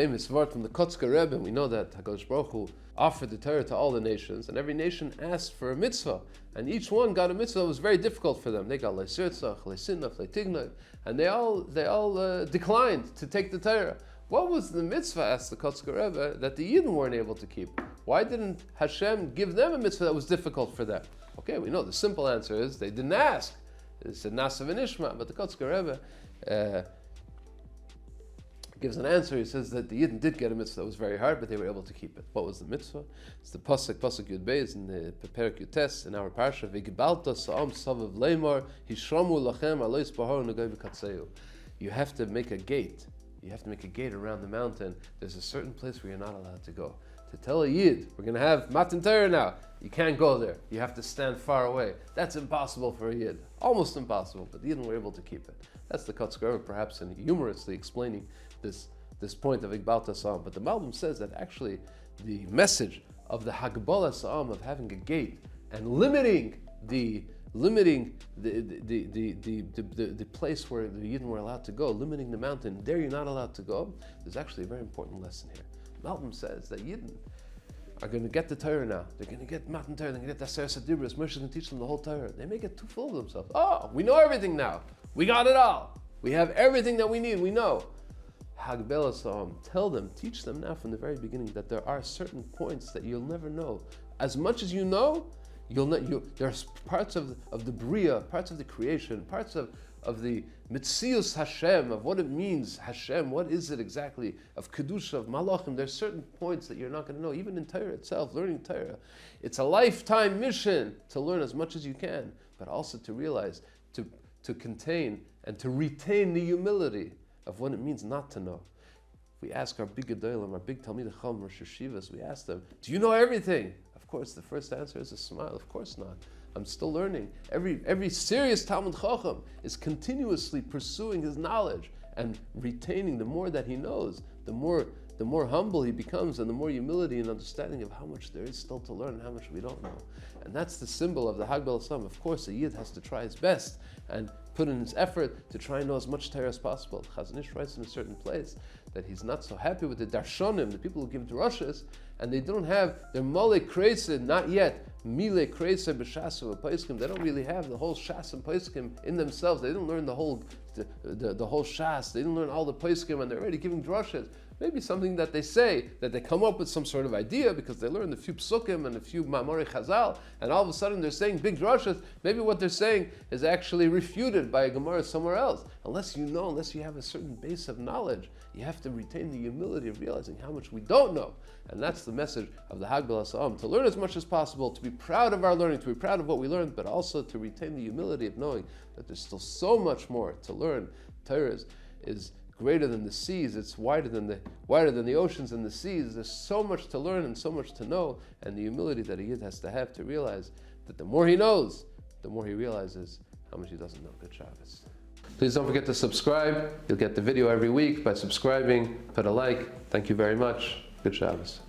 famous word from the Kotzker Rebbe. We know that HaKadosh Baruch Hu offered the Torah to all the nations, and every nation asked for a mitzvah, and each one got a mitzvah that was very difficult for them. They got le'sirtzach, le'sinnach, le'tignach, and they all declined to take the Torah. What was the mitzvah, asked the Kotzker Rebbe, that the Yidden weren't able to keep? Why didn't Hashem give them a mitzvah that was difficult for them? Okay, we know the simple answer is they didn't ask. They said Nasa v'nishma, but the Kotzker Rebbe gives an answer. He says that the Yidden did get a mitzvah that was very hard, but they were able to keep it. What was the mitzvah? It's the Pasuk Yud Beis in the Perek Yutes in our parsha. V'gibalta sa'am savav leimar hishramu lachem alois bahar negoy v'katzeu. You have to make a gate. You have to make a gate around the mountain. There's a certain place where you're not allowed to go. To tell a Yid, we're going to have Matan Torah now. You can't go there. You have to stand far away. That's impossible for a Yid. Almost impossible, but the Yidden were able to keep it. That's the Kotzker Rebbe, perhaps in humorously explaining this point of Igbalta Sa'am. But the Malbim says that actually the message of the Hagbala Sa'am, of having a gate and limiting the place where the Yidden were allowed to go, limiting the mountain, there you're not allowed to go, there's actually a very important lesson here. Malbim says that Yidden are going to get the Torah now. They're going to get Matan Torah, they're going to get the Aseret Dibros. Moshe is going to teach them the whole Torah. They may get too full of themselves. Oh, we know everything now. We got it all. We have everything that we need. We know. Hagbala Sa'am, tell them, teach them now from the very beginning that there are certain points that you'll never know. As much as you know, there's parts of the Bria, parts of the creation, parts of the Mitzius Hashem, of what it means, Hashem, what is it exactly, of Kedusha, of Malachim. There's certain points that you're not going to know, even in Torah itself, learning Torah. It's a lifetime mission to learn as much as you can, but also to realize, to contain and to retain the humility of what it means not to know. We ask our big Gedolim, our big Talmidei Chacham, Rosh Yeshivas, we ask them, do you know everything? Of course, the first answer is a smile. Of course not. I'm still learning. Every serious Talmid Chacham is continuously pursuing his knowledge and retaining. The more that he knows, the more humble he becomes, and the more humility and understanding of how much there is still to learn and how much we don't know. And that's the symbol of the Hagbala Sa'am. Of course, a Yid has to try his best and put in his effort to try and know as much Torah as possible. Chazon Ish writes in a certain place that he's not so happy with the darshanim, the people who give drushes, and they don't have their mole kreisa, not yet, mile kreisa b'shasu v'paiskim. They don't really have the whole shas and paiskim in themselves. They didn't learn the whole shas. They didn't learn all the paiskim, and they're already giving drushes. Maybe something that they say, that they come up with some sort of idea because they learned a few psukim and a few ma'amorei chazal, and all of a sudden they're saying big drushes. Maybe what they're saying is actually refuted by a Gemara somewhere else. Unless you have a certain base of knowledge, you have to retain the humility of realizing how much we don't know. And that's the message of the Hagbala Sa'am, to learn as much as possible, to be proud of our learning, to be proud of what we learned, but also to retain the humility of knowing that there's still so much more to learn. Torah is greater than the seas. It's wider than the oceans and the seas. There's so much to learn and so much to know, and the humility that a Yid has to have to realize that the more he knows, the more he realizes how much he doesn't know. Good Shabbos. Please don't forget to subscribe. You'll get the video every week by subscribing. Put a like. Thank you very much. Good Shabbos.